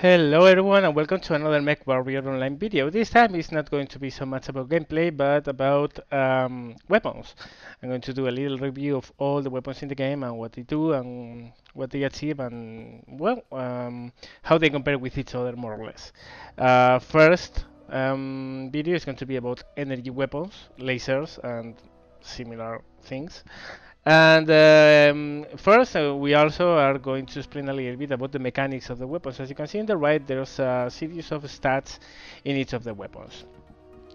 Hello everyone and welcome to another MechWarrior Online video. This time it's not going to be so much about gameplay but about weapons. I'm going to do a little review of all the weapons in the game and what they do and what they achieve and how they compare with each other more or less. First video is going to be about energy weapons, lasers and similar things. And first, we also are going to explain a little bit about the mechanics of the weapons. As you can see on the right, there's a series of stats in each of the weapons.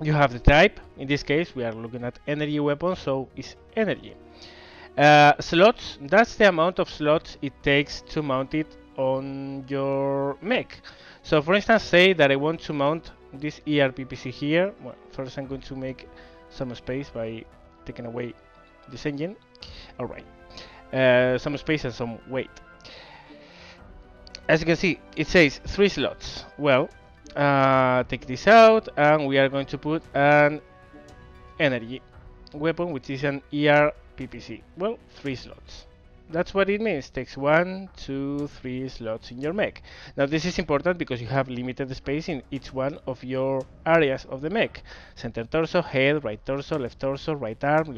You have the type. In this case, we are looking at energy weapons, so it's energy. Slots, that's the amount of slots it takes to mount it on your mech. So for instance, say that I want to mount this ERPPC here. Well, first I'm going to make some space by taking away this engine. Alright, some space and some weight. As you can see, it says 3 slots. Well, take this out and we are going to put an energy weapon, which is an ERPPC. Well, 3 slots. That's what it means. Takes 1, 2, 3 slots in your mech. Now this is important because you have limited space in each one of your areas of the mech. Center torso, head, right torso, right arm,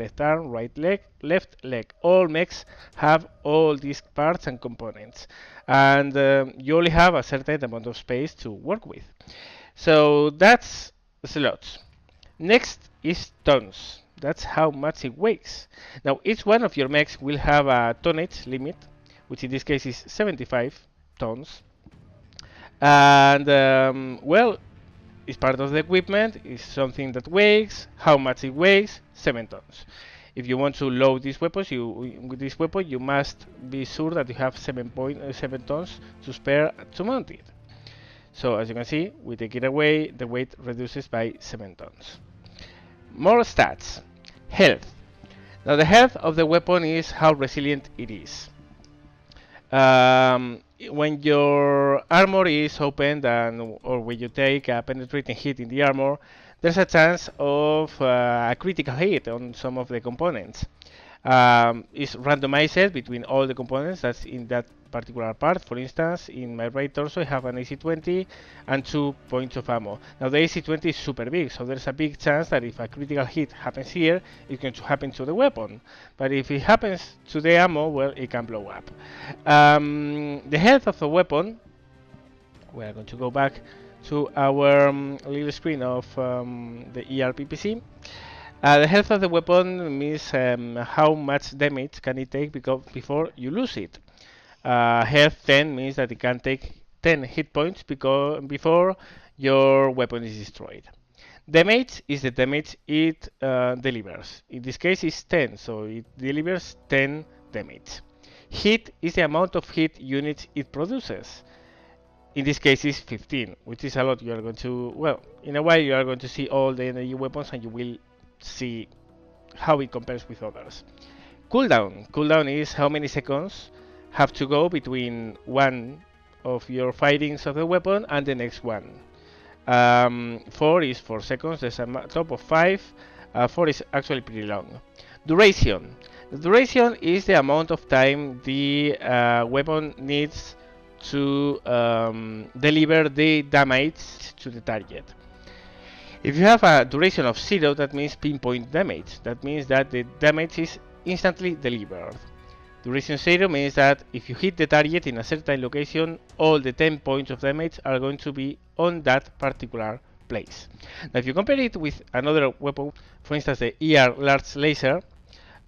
right leg, left leg. All mechs have all these parts and components. And you only have a certain amount of space to work with. So that's slots. Next is tons. That's how much it weighs. Now each one of your mechs will have a tonnage limit, which in this case is 75 tons. And well, it's part of the equipment, it's something that weighs. How much it weighs? 7 tons. If you want to load this weapon, you must be sure that you have 7.7 tons to spare to mount it. So as you can see, we take it away, the weight reduces by 7 tons. More stats. Health. Now the health of the weapon is how resilient it is. When your armor is opened or when you take a penetrating hit in the armor, there's a chance of a critical hit on some of the components. It's randomized between all the components that's in that particular part. For instance, in my right torso I have an AC-20 and 2 points of ammo. Now the AC-20 is super big, so there's a big chance that if a critical hit happens here, it's going to happen to the weapon. But if it happens to the ammo, well, it can blow up. The health of the weapon, we are going to go back to our little screen of the ERPPC. The health of the weapon means how much damage can it take before you lose it. Health 10 means that it can take 10 hit points before your weapon is destroyed. Damage is the damage it delivers. In this case it's 10, so it delivers 10 damage. Hit is the amount of hit units it produces. In this case it's 15, which is a lot. You are going to, well, in a while you are going to see all the energy weapons and you will see how it compares with others. Cooldown. Cooldown is how many seconds have to go between one of your firings of the weapon and the next one. 4 is 4 seconds. There's a top of 5. 4 is actually pretty long. Duration. The duration is the amount of time the weapon needs to deliver the damage to the target. If you have a duration of 0, that means pinpoint damage. That means that the damage is instantly delivered. Duration 0 means that if you hit the target in a certain location, all the 10 points of damage are going to be on that particular place. Now if you compare it with another weapon, for instance the ER large laser,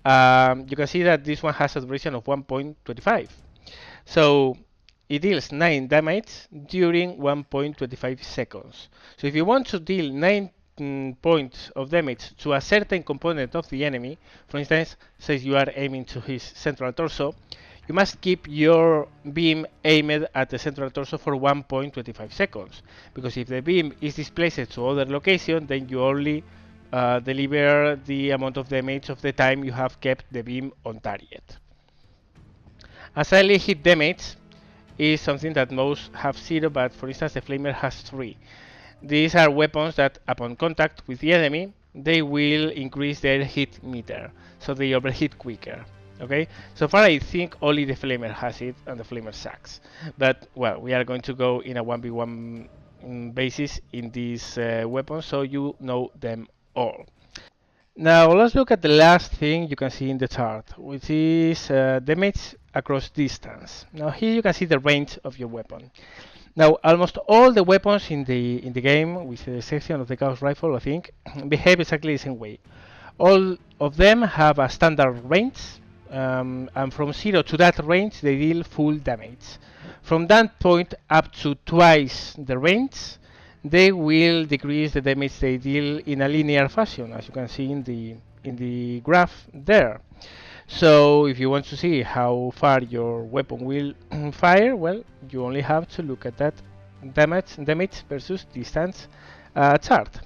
you can see that this one has a duration of 1.25. So it deals 9 damage during 1.25 seconds. So if you want to deal 9 points of damage to a certain component of the enemy, for instance, says you are aiming to his central torso, you must keep your beam aimed at the central torso for 1.25 seconds. Because if the beam is displaced to other location, then you only deliver the amount of damage of the time you have kept the beam on target. A silent hit damage is something that most have 0, but for instance the flamer has 3. These are weapons that upon contact with the enemy, they will increase their hit meter, so they overheat quicker. Okay, so far I think only the Flamer has it, and the Flamer sucks. But well, we are going to go in a 1v1 basis in these weapons, so you know them all. Now let's look at the last thing you can see in the chart, which is damage across distance. Now here you can see the range of your weapon. Now almost all the weapons in the game, with the exception of the Chaos Rifle, I think, behave exactly the same way. All of them have a standard range, and from 0 to that range they deal full damage. From that point up to twice the range, they will decrease the damage they deal in a linear fashion, as you can see in the graph there. So if you want to see how far your weapon will fire, well, you only have to look at that damage versus distance chart.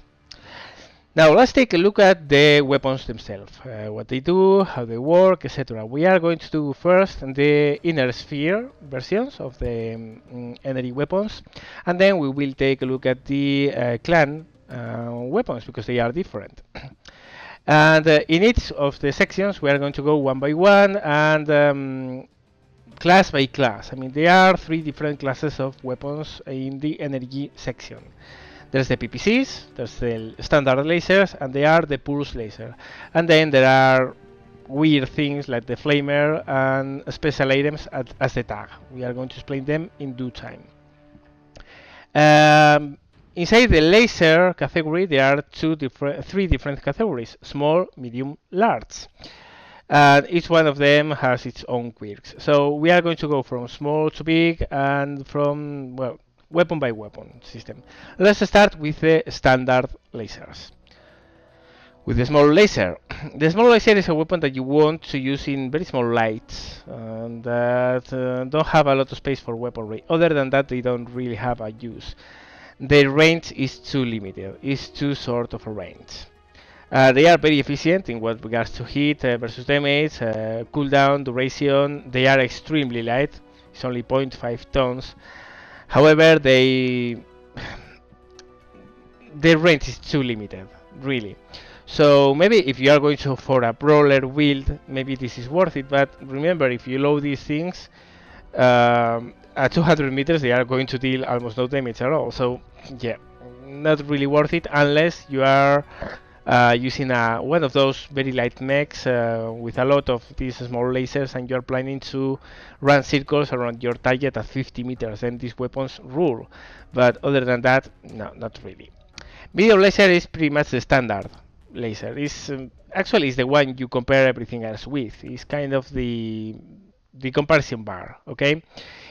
Now let's take a look at the weapons themselves, what they do, how they work, etc. We are going to do first the inner sphere versions of the energy weapons, and then we will take a look at the clan weapons, because they are different. And in each of the sections we are going to go one by one and class by class. I mean, there are 3 different classes of weapons in the energy section. There's the PPCs, there's the standard lasers, and they are the pulse laser. And then there are weird things like the flamer and special items as the tag. We are going to explain them in due time. Inside the laser category, there are 3 different categories: small, medium, large. And each one of them has its own quirks. So we are going to go from small to big and from, well, weapon by weapon system. Let's start with the standard lasers. With the small laser. The small laser is a weapon that you want to use in very small lights and that don't have a lot of space for weaponry. Other than that, they don't really have a use. Their range is too limited, it's too short of a range. They are very efficient in what regards to hit versus damage, cooldown, duration. They are extremely light, it's only 0.5 tons. However, their range is too limited, really. So maybe if you are going to for a brawler build, maybe this is worth it. But remember, if you load these things at 200 meters, they are going to deal almost no damage at all. So yeah, not really worth it unless you are using one of those very light mechs with a lot of these small lasers, and you're planning to run circles around your target at 50 meters, then these weapons rule. But other than that, no, not really. Medium laser is pretty much the standard laser. It's actually is the one you compare everything else with. It's kind of the comparison bar. Okay,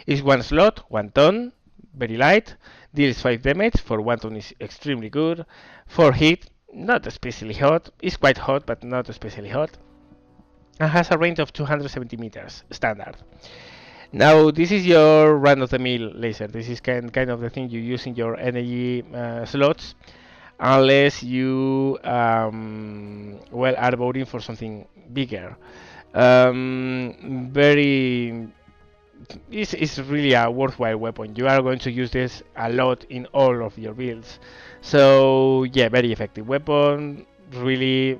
it's 1 slot, 1 ton, very light, deals 5 damage. For 1 ton is extremely good. 4 hit, not especially hot. It's quite hot, but not especially hot. And has a range of 270 meters, standard. Now, this is your run-of-the-mill laser. This is kind of the thing you use in your energy slots, unless you well, are voting for something bigger. It's really a worthwhile weapon. You are going to use this a lot in all of your builds. So yeah, very effective weapon. Really,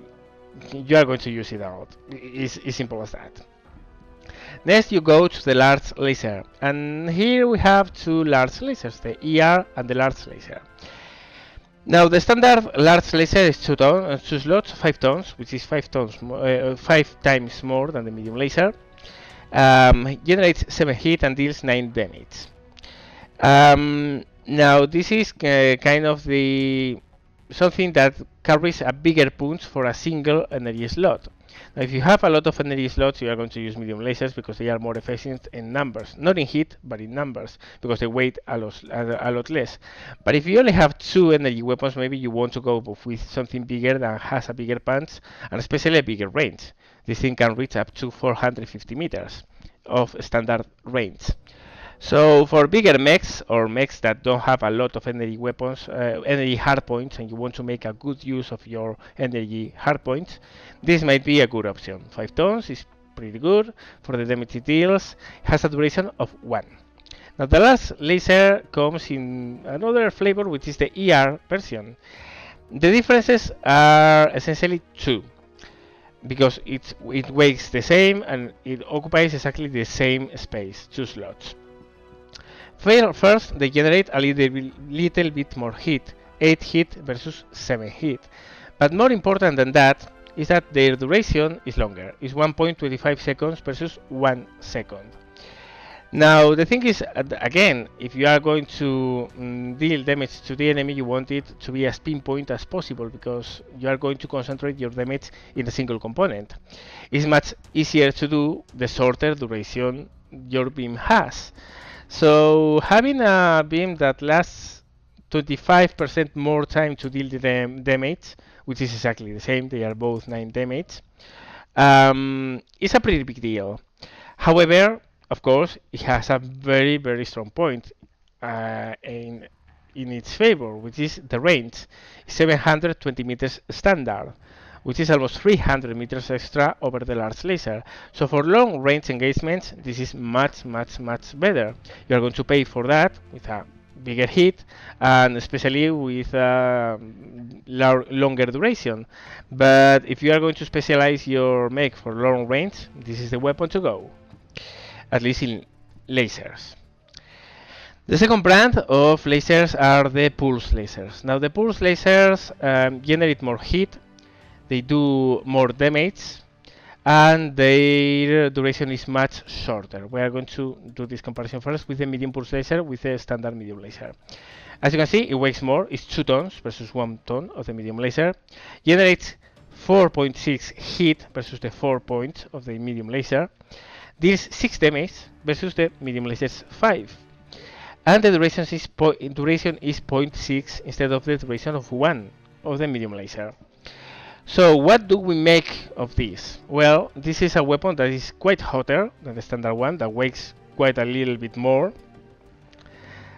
you are going to use it a lot. It's simple as that. Next you go to the large laser, and here we have 2 large lasers, the ER and the large laser. Now the standard large laser is 2 slots, 5 tons, which is 5 times more than the medium laser. Generates 7 hit and deals 9 damage. Now this is kind of the something that carries a bigger punch for a single energy slot. Now, if you have a lot of energy slots, you are going to use medium lasers because they are more efficient in numbers, not in hit, but in numbers, because they weigh a lot less. But if you only have 2 energy weapons, maybe you want to go with something bigger that has a bigger punch and especially a bigger range. This thing can reach up to 450 meters of standard range. So for bigger mechs or mechs that don't have a lot of energy weapons, energy hardpoints, and you want to make a good use of your energy hardpoints, this might be a good option. 5 tons is pretty good for the damage it deals. It has a duration of 1. Now the last laser comes in another flavor, which is the ER version. The differences are essentially 2. because it weighs the same and it occupies exactly the same space, 2 slots. First, they generate a little bit more heat, 8 heat versus 7 heat. But more important than that is that their duration is longer. It's 1.25 seconds versus 1 second. Now the thing is, again, if you are going to deal damage to the enemy, you want it to be as pinpoint as possible because you are going to concentrate your damage in a single component. It's much easier to do the shorter duration your beam has. So having a beam that lasts 25% more time to deal the damage, which is exactly the same, they are both 9 damage, is a pretty big deal. However, of course, it has a very strong point in its favor, which is the range. 720 meters standard, which is almost 300 meters extra over the large laser. So for long range engagements, this is much better. You are going to pay for that with a bigger hit and especially with longer duration. But if you are going to specialize your mech for long range, this is the weapon to go, at least in lasers. The second brand of lasers are the pulse lasers. Now the pulse lasers generate more heat, they do more damage, and their duration is much shorter. We are going to do this comparison first with the medium pulse laser with the standard medium laser. As you can see, it weighs more, it's 2 tons versus 1 ton of the medium laser, generates 4.6 heat versus the 4 points of the medium laser, deals 6 damage versus the medium laser's 5. And the duration is 0.6 instead of the duration of 1 of the medium laser. So what do we make of this? Well, this is a weapon that is quite hotter than the standard one, that weighs quite a little bit more,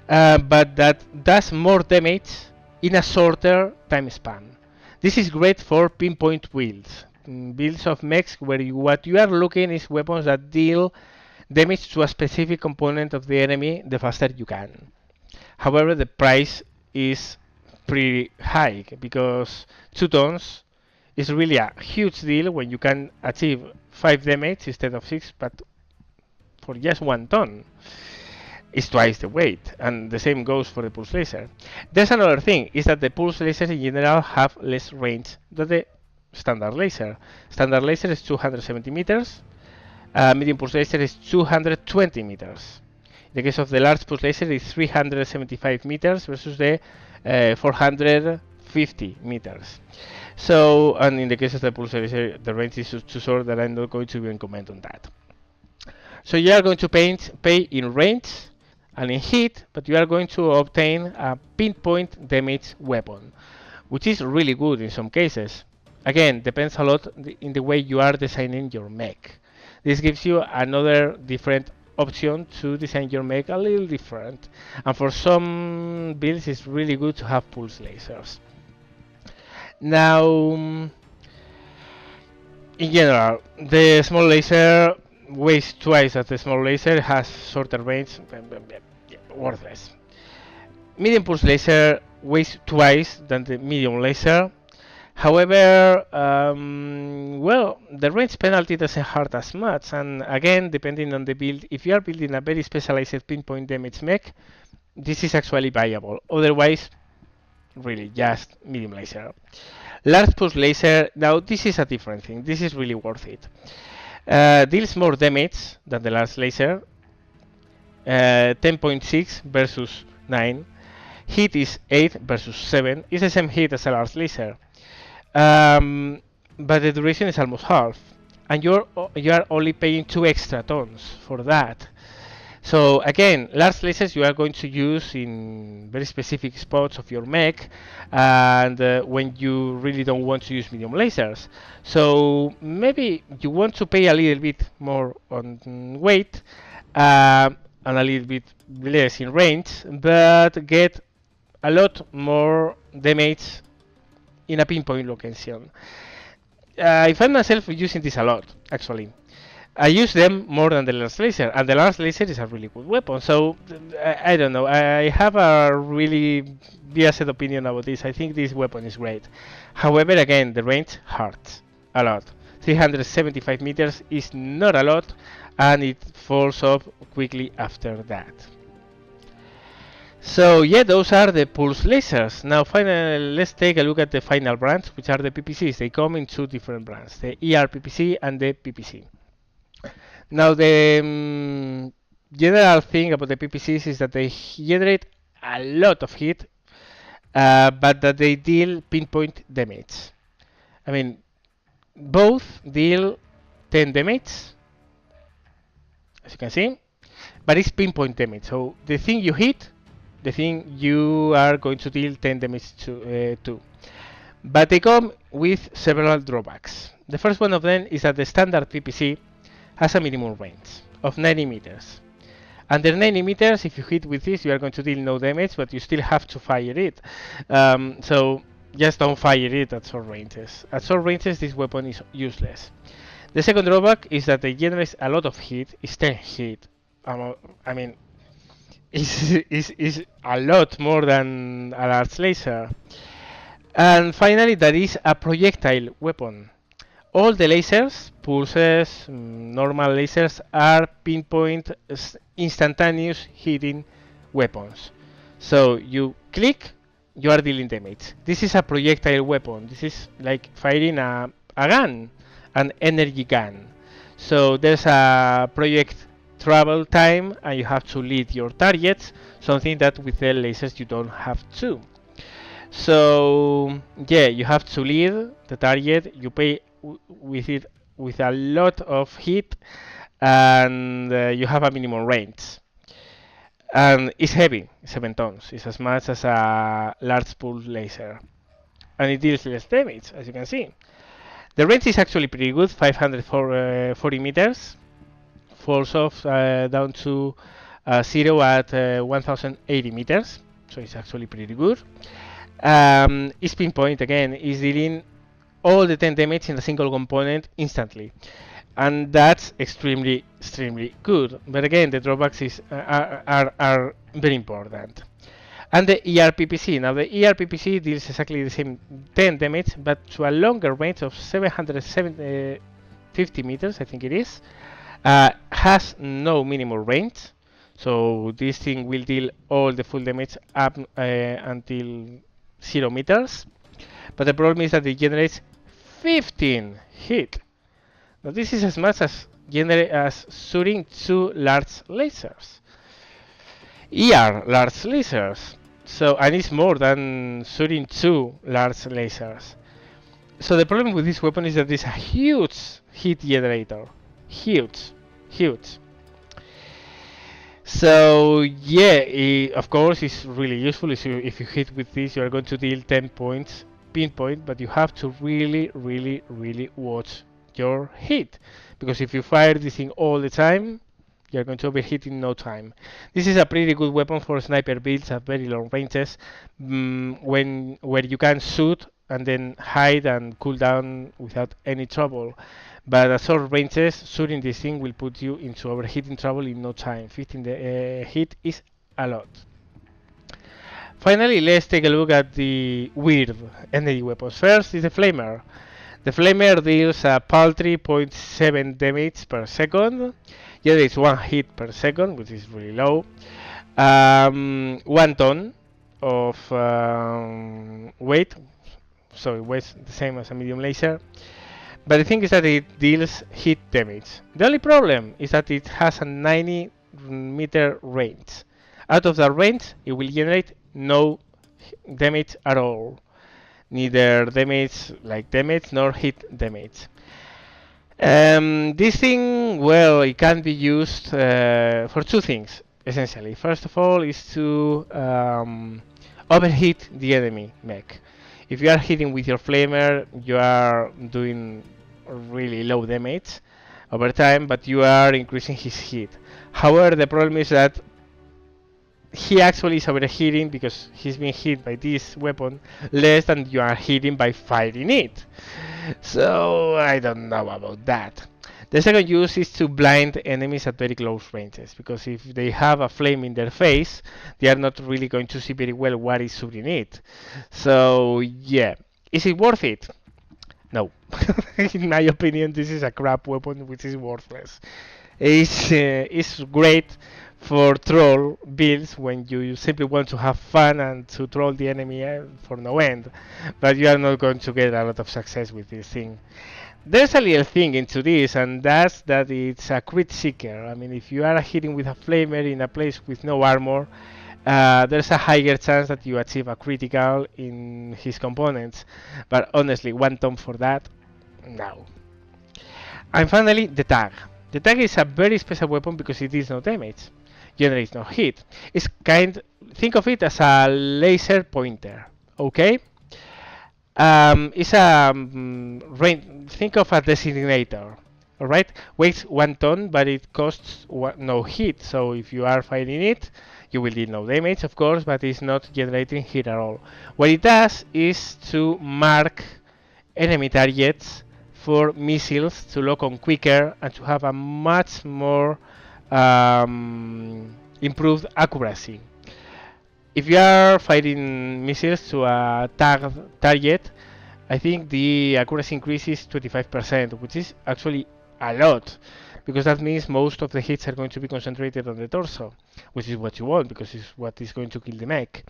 but that does more damage in a shorter time span. This is great for pinpoint builds. Builds of mechs where what you are looking is weapons that deal damage to a specific component of the enemy the faster you can. However, the price is pretty high because 2 tons is really a huge deal when you can achieve 5 damage instead of 6, but for just 1 ton. It's twice the weight, and the same goes for the pulse laser. There's another thing, is that the pulse lasers in general have less range than the standard laser. Standard laser is 270 meters, medium pulse laser is 220 meters. In the case of the large pulse laser, it's 375 meters versus the 450 meters. So, and in the case of the pulse laser, the range is too short that I'm not going to even comment on that. So you are going to pay in range and in heat, but you are going to obtain a pinpoint damage weapon, which is really good in some cases. Again, depends a lot in the way you are designing your mech. This gives you another different option to design your mech a little different, and for some builds it's really good to have pulse lasers. Now, in general, the small laser weighs twice as the small laser, has shorter range, worthless. Medium pulse laser weighs twice than the medium laser. However, well, the range penalty doesn't hurt as much, and again, depending on the build, if you are building a very specialized pinpoint damage mech, this is actually viable. Otherwise, really, just medium laser. Large pulse laser, now this is a different thing, this is really worth it. Deals more damage than the large laser, 10.6 versus 9. Heat is 8 versus 7, it's the same heat as a large laser. But the duration is almost half, and you are only paying 2 extra tons for that. So again, large lasers you are going to use in very specific spots of your mech, and when you really don't want to use medium lasers. So maybe you want to pay a little bit more on weight and a little bit less in range, but get a lot more damage in a pinpoint location. I find myself using this a lot, actually. I use them more than the large laser, and the large laser is a really good weapon. So I don't know. I have a really biased opinion about this. I think this weapon is great. However, again, the range hurts a lot. 375 meters is not a lot, and it falls off quickly after that. So yeah, those are the pulse lasers. Now finally, let's take a look at the final brands, which are the PPCs. They come in two different brands, the ER PPC and the PPC. Now the general thing about the PPCs is that they generate a lot of heat, but that they deal pinpoint damage. I mean, both deal 10 damage, as you can see, but it's pinpoint damage. So the thing you hit, the thing you are going to deal 10 damage to. But they come with several drawbacks. The first one of them is that the standard PPC has a minimum range of 90 meters. Under 90 meters, if you hit with this, you are going to deal no damage, but you still have to fire it. So just don't fire it at short ranges. At short ranges, this weapon is useless. The second drawback is that it generates a lot of heat. It's 10 heat. I mean, is a lot more than a large laser. And finally, that is a projectile weapon. All the lasers, pulses, normal lasers, are pinpoint instantaneous hitting weapons. So you click, you are dealing damage. This is a projectile weapon. This is like firing a gun, an energy gun. So there's a project travel time, and you have to lead your targets, something that with the lasers you don't have to. So yeah, you have to lead the target, you pay with it with a lot of heat, and you have a minimum range. And it's heavy, 7 tons. It's as much as a large pulse laser. And it deals less damage, as you can see. The range is actually pretty good, 540 meters. Falls off down to 0 at 1080 meters. So it's actually pretty good. It's pinpoint again, is dealing all the 10 damage in a single component instantly. And that's extremely good. But again, the drawbacks are very important. And the ERPPC. Now the ERPPC deals exactly the same 10 damage, but to a longer range of 750 meters, I think it is. Has no minimum range. So this thing will deal all the full damage up until 0 meters. But the problem is that it generates 15 hit. Now this is as much as shooting 2 large lasers. Large lasers. So, and it's more than shooting 2 large lasers. So the problem with this weapon is that it's a huge hit generator. Huge. So yeah, of course it's really useful. If you hit with this, you are going to deal 10 points pinpoint, but you have to really watch your hit, because if you fire this thing all the time, you're going to overheat in no time. This is a pretty good weapon for sniper builds at very long ranges, where you can shoot and then hide and cool down without any trouble. But at short ranges, shooting this thing will put you into overheating trouble in no time. 15 hit is a lot. Finally, let's take a look at the weird energy weapons. First is the Flamer. The Flamer deals a paltry 0.7 damage per second. Yeah, it's 1 hit per second, which is really low. 1 ton of weight, so it weighs the same as a medium laser. But the thing is that it deals hit damage. The only problem is that it has a 90 meter range. Out of that range, it will generate no damage at all. Neither damage nor hit damage. This thing, well, it can be used for 2 things, essentially. First of all, is to overheat the enemy mech. If you are hitting with your Flamer, you are doing really low damage over time, but you are increasing his hit. However, the problem is that he actually is overheating because he's being hit by this weapon less than you are hitting by firing it. So I don't know about that. The second use is to blind enemies at very close ranges, because if they have a flame in their face, they are not really going to see very well what is shooting it. So yeah, is it worth it? No. In my opinion, this is a crap weapon which is worthless. It's great for troll builds when you simply want to have fun and to troll the enemy for no end, but you are not going to get a lot of success with this thing. There's a little thing into this, and that's that it's a crit seeker. I mean, if you are hitting with a flamer in a place with no armor, there's a higher chance that you achieve a critical in his components. But honestly, one ton for that, no. And finally, the tag. The tag is a very special weapon because it deals no damage, generates no hit. Think of it as a laser pointer, okay? It's a think of a designator, all right? Weighs 1 ton, but it costs no hit. So if you are fighting it, you will deal no damage, of course, but it's not generating hit at all. What it does is to mark enemy targets for missiles to lock on quicker and to have a much more improved accuracy. If you are firing missiles to a target, I think the accuracy increases 25%, which is actually a lot, because that means most of the hits are going to be concentrated on the torso, which is what you want, because it's what is going to kill the mech.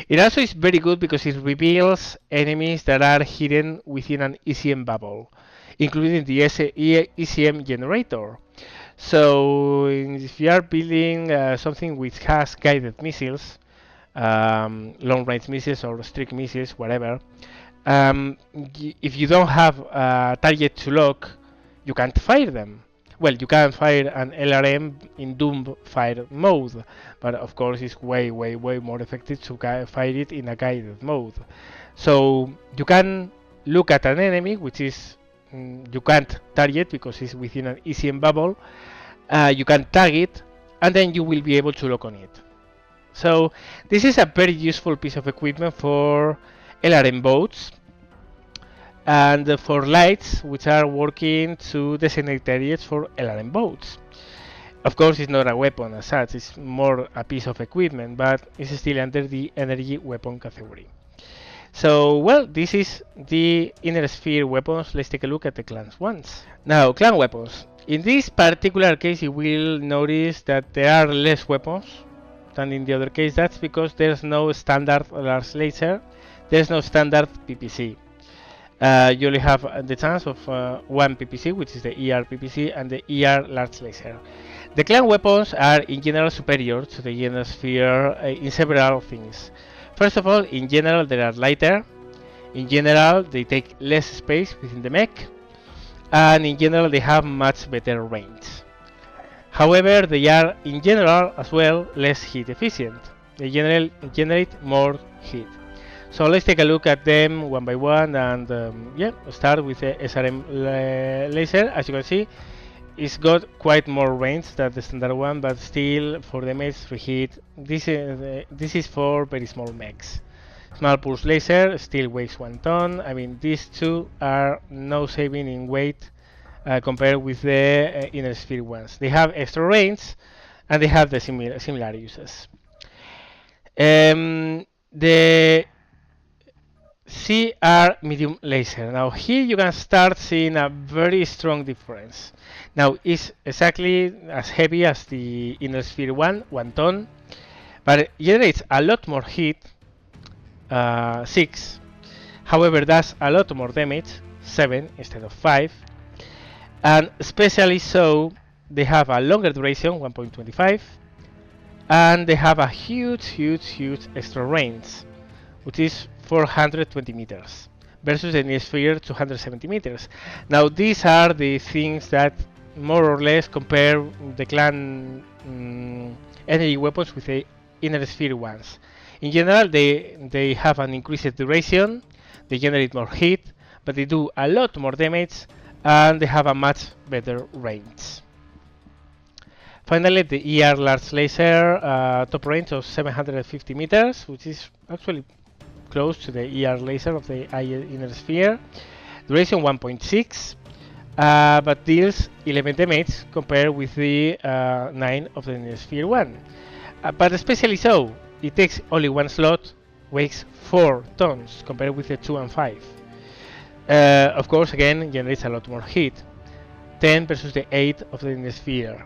It also is very good because it reveals enemies that are hidden within an ECM bubble, including the ECM generator. So if you are building something which has guided missiles, long-range missiles or streak missiles, whatever, if you don't have a target to lock, you can't fire them. Well, you can fire an LRM in Doom fire mode, but of course it's way more effective to fire it in a guided mode. So you can look at an enemy, which is you can't target because it's within an ECM bubble. You can tag it, and then you will be able to lock on it. So this is a very useful piece of equipment for LRM boats and for lights which are working to designate targets for LRM boats. Of course, it's not a weapon as such, it's more a piece of equipment, but it's still under the energy weapon category. So, well, this is the inner sphere weapons. Let's take a look at the clans ones. Now, clan weapons. In this particular case, you will notice that there are less weapons than in the other case. That's because there's no standard large laser, there's no standard PPC. You only have the chance of one PPC, which is the ER PPC, and the ER large laser. The clan weapons are in general superior to the inner sphere in several things. First of all, in general, they are lighter. In general, they take less space within the mech, and in general, they have much better range. However, they are in general as well less heat efficient. They generate more heat. So let's take a look at them one by one, and start with the SRM laser. As you can see, it's got quite more range than the standard one, but still for the mech reheat, this is for very small mechs. Small pulse laser still weighs 1 ton. I mean, these two are no saving in weight compared with the inner sphere ones. They have extra range and they have the similar uses. The CR medium laser. Now here you can start seeing a very strong difference. Now it's exactly as heavy as the inner sphere one, 1 ton, but it generates a lot more heat, 6. However, does a lot more damage, 7 instead of 5. And especially so, they have a longer duration, 1.25, and they have a huge extra range, which is 420 meters versus the near sphere 270 meters. Now these are the things that more or less compare the clan energy weapons with the inner sphere ones. In general, they have an increased duration, they generate more heat, but they do a lot more damage, and they have a much better range. Finally, the ER large laser, top range of 750 meters, which is actually close to the ER laser of the inner sphere. Duration 1.6, but deals 11 damage compared with the 9 of the inner sphere one. But especially so, it takes only one slot weighs 4 tons compared with the 2 and 5. Of course, again, generates a lot more heat. 10 versus the 8 of the inner sphere.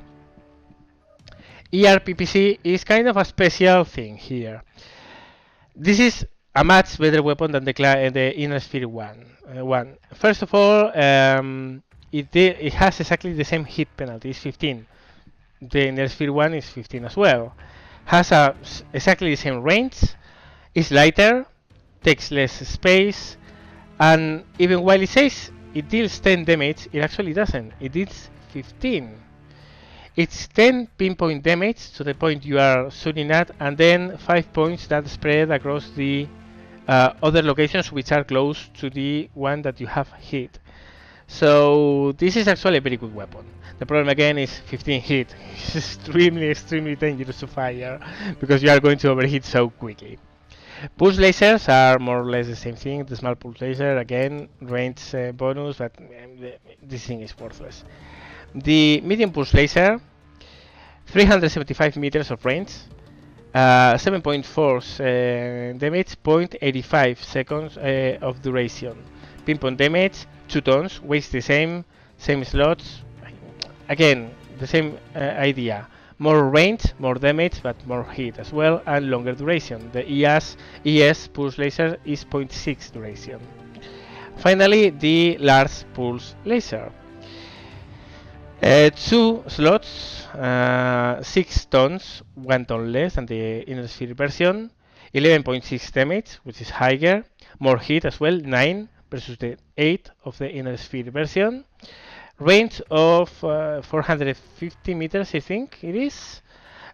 ERPPC is kind of a special thing here. This is a much better weapon than the inner sphere one. First of all, it has exactly the same hit penalty, it's 15. The inner sphere one is 15 as well. Has exactly the same range, is lighter, takes less space, and even while it says it deals 10 damage, it actually doesn't. It deals 15. It's 10 pinpoint damage to the point you are shooting at, and then 5 points that spread across the other locations which are close to the one that you have hit. So this is actually a very good weapon. The problem again is 15 hit. It's extremely dangerous to fire because you are going to overheat so quickly. Pulse lasers are more or less the same thing. The small pulse laser, again, range bonus, but this thing is worthless. The medium pulse laser, 375 meters of range, 7.4 damage, 0.85 seconds of duration. Pinpoint damage, 2 tons, weighs the same slots. Again, the same idea. More range, more damage, but more heat as well, and longer duration. The ES pulse laser is 0.6 duration. Finally, the large pulse laser. 2 slots, 6 tons, 1 ton less than the inner sphere version. 11.6 damage, which is higher. More heat as well, 9 versus the 8 of the inner sphere version. Range of 450 meters, I think it is,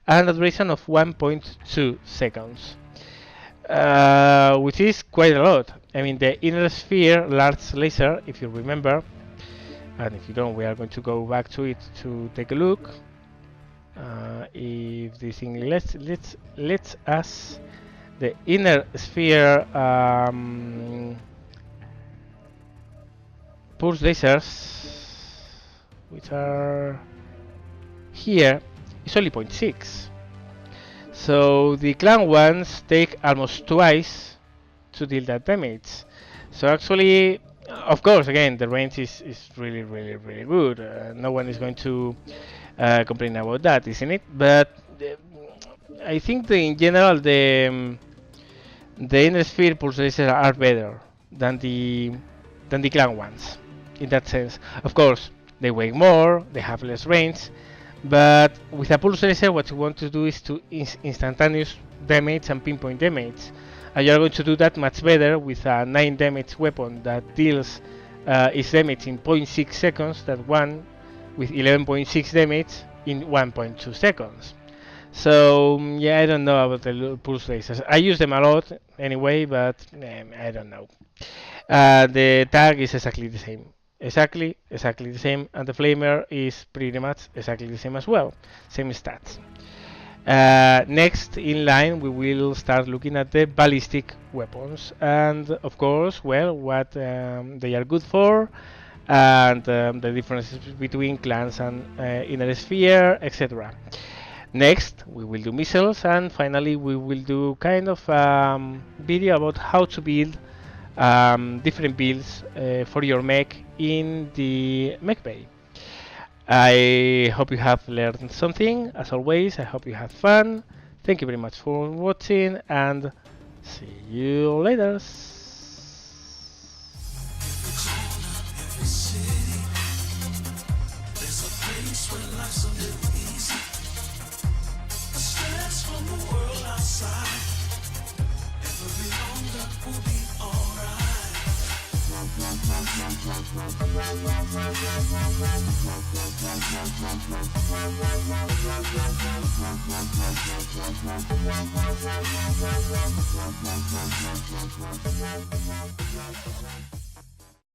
and a duration of 1.2 seconds, which is quite a lot. I mean, the inner sphere large laser, if you remember, and if you don't, we are going to go back to it to take a look. If this thing lets us, the inner sphere pulse lasers, which are here, is only 0.6. So the clan ones take almost twice to deal that damage. So actually, of course, again, the range is really good. No one is going to complain about that, isn't it? But I think in general the inner sphere pulse lasers are better than the clan ones in that sense. Of course, they weigh more, they have less range, but with a pulse laser what you want to do is to instantaneous damage and pinpoint damage, and you are going to do that much better with a 9 damage weapon that deals its damage in 0.6 seconds than one with 11.6 damage in 1.2 seconds. So yeah, I don't know about the pulse lasers. I use them a lot anyway, but I don't know. The tag is exactly the same. Exactly the same, and the flamer is pretty much exactly the same as well, same stats. Next in line we will start looking at the ballistic weapons, and of course, well, what they are good for, and the differences between clans and inner sphere, etc. Next we will do missiles, and finally we will do kind of video about how to build different builds for your mech in the mech bay. I hope you have learned something. As always, I hope you had fun. Thank you very much for watching, and see you later.